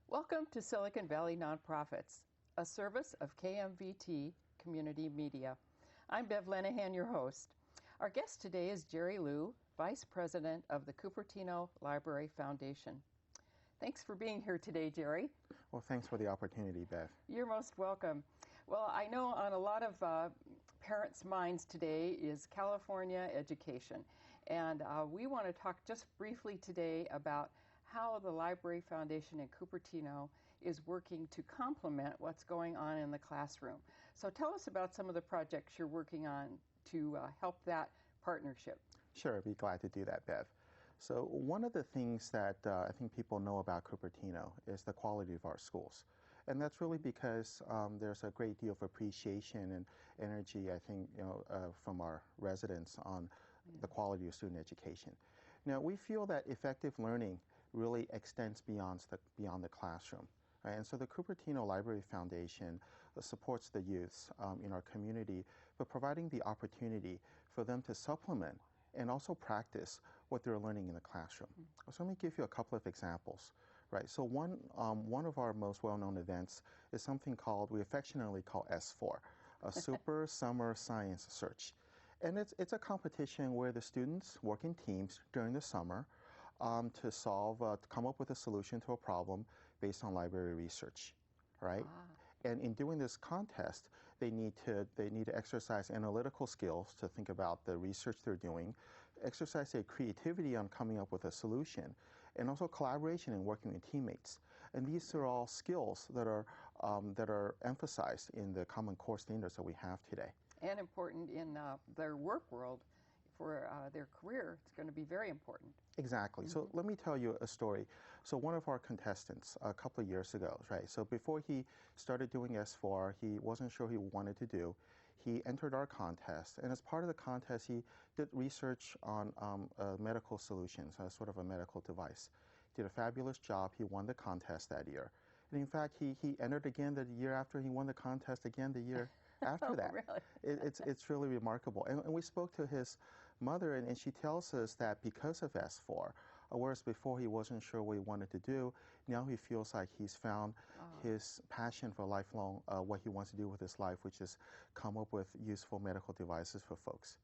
Welcome to Silicon Valley Nonprofits, a service of KMVT Community Media. I'm Bev Lenihan, your host. Our guest today is Jerry Liu, Vice President of the Cupertino Library Foundation. Thanks for being here today, Jerry. Well, thanks for the opportunity, Bev. You're most welcome. Well, I know on a lot of parents' minds today is California education. And we want to talk just briefly today about how the Library Foundation in Cupertino is working to complement what's going on in the classroom. So tell us about some of the projects you're working on to help that partnership. Sure, I'd be glad to do that, Bev. So one of the things that I think people know about Cupertino is the quality of our schools. And that's really because there's a great deal of appreciation and energy, I think, from our residents on the quality of student education. Now, we feel that effective learning really extends beyond the classroom. Right? And so the Cupertino Library Foundation supports the youths in our community by providing the opportunity for them to supplement and also practice what they're learning in the classroom. So let me give you a couple of examples. Right. So one of our most well-known events is something we affectionately call S4, a Super Summer Science Search. And it's a competition where the students work in teams during the summer to come up with a solution to a problem based on library research, right? And in doing this contest, they need to exercise analytical skills to think about the research they're doing, exercise their creativity on coming up with a solution, and also collaboration and working with teammates. And these are all skills that are emphasized in the Common Core standards that we have today. And important in their work world. For their career, it's going to be very important. Exactly. So let me tell you a story. So one of our contestants a couple of years ago, right? So before he started doing S4, he wasn't sure he wanted to do. He entered our contest, and as part of the contest, he did research on medical solutions, sort of a medical device. Did a fabulous job. He won the contest that year. And in fact, he entered again the year after. He won the contest again the year after that. Really? It's really remarkable. And we spoke to his mother, and she tells us that because of S4, whereas before he wasn't sure what he wanted to do, now he feels like he's found his passion for lifelong, what he wants to do with his life, which is come up with useful medical devices for folks.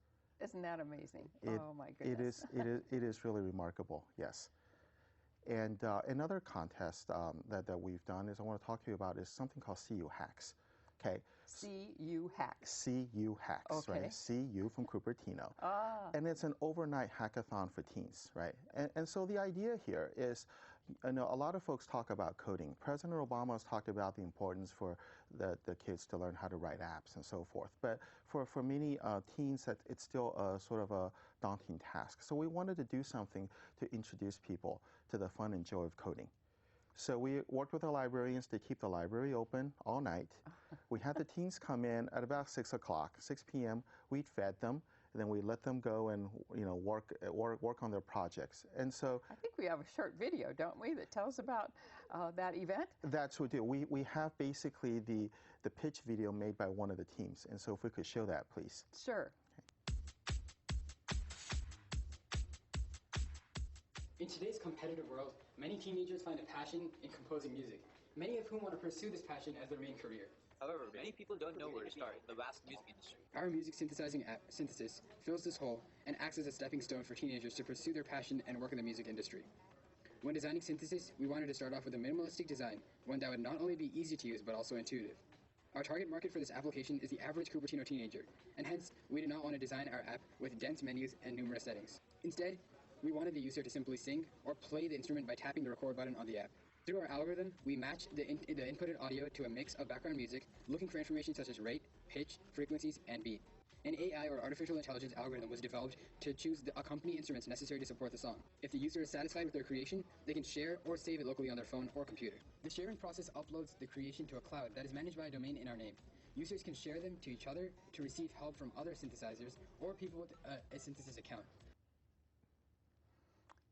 Isn't that amazing? Oh my goodness. It is really remarkable, yes. And another contest that we've done I want to talk to you about is something called CU Hacks. Okay. CU Hacks. CU Hacks, okay. Right? CU from Cupertino. And it's an overnight hackathon for teens, right? And so the idea here is, a lot of folks talk about coding. President Obama has talked about the importance for the kids to learn how to write apps and so forth. But for many teens, it's still sort of a daunting task. So we wanted to do something to introduce people to the fun and joy of coding. So we worked with the librarians to keep the library open all night. We had the teens come in at about 6 p.m. We'd fed them, and then we let them go and work on their projects. And so I think we have a short video, don't we, that tells about that event? That's what we do. We have basically the pitch video made by one of the teams. And so if we could show that, please. Sure. In today's competitive world, many teenagers find a passion in composing music, many of whom want to pursue this passion as their main career. However, many people don't know where to start in the vast music industry. Our music synthesizing app, Synthesis, fills this hole and acts as a stepping stone for teenagers to pursue their passion and work in the music industry. When designing Synthesis, we wanted to start off with a minimalistic design, one that would not only be easy to use but also intuitive. Our target market for this application is the average Cupertino teenager, and hence, we did not want to design our app with dense menus and numerous settings. Instead, we wanted the user to simply sing or play the instrument by tapping the record button on the app. Through our algorithm, we match the inputted audio to a mix of background music, looking for information such as rate, pitch, frequencies, and beat. An AI or artificial intelligence algorithm was developed to choose the accompanying instruments necessary to support the song. If the user is satisfied with their creation, they can share or save it locally on their phone or computer. The sharing process uploads the creation to a cloud that is managed by a domain in our name. Users can share them to each other to receive help from other synthesizers or people with a synthesis account.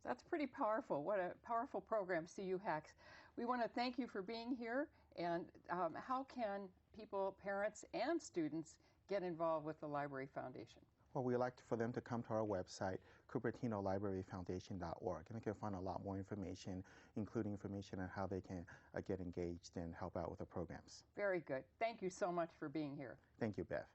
That's pretty powerful. What a powerful program, CU Hacks. We want to thank you for being here. And how can people, parents and students, get involved with the Library Foundation? Well, we like for them to come to our website, cupertinolibraryfoundation.org, and they can find a lot more information, including information on how they can get engaged and help out with the programs. Very good. Thank you so much for being here. Thank you, Beth.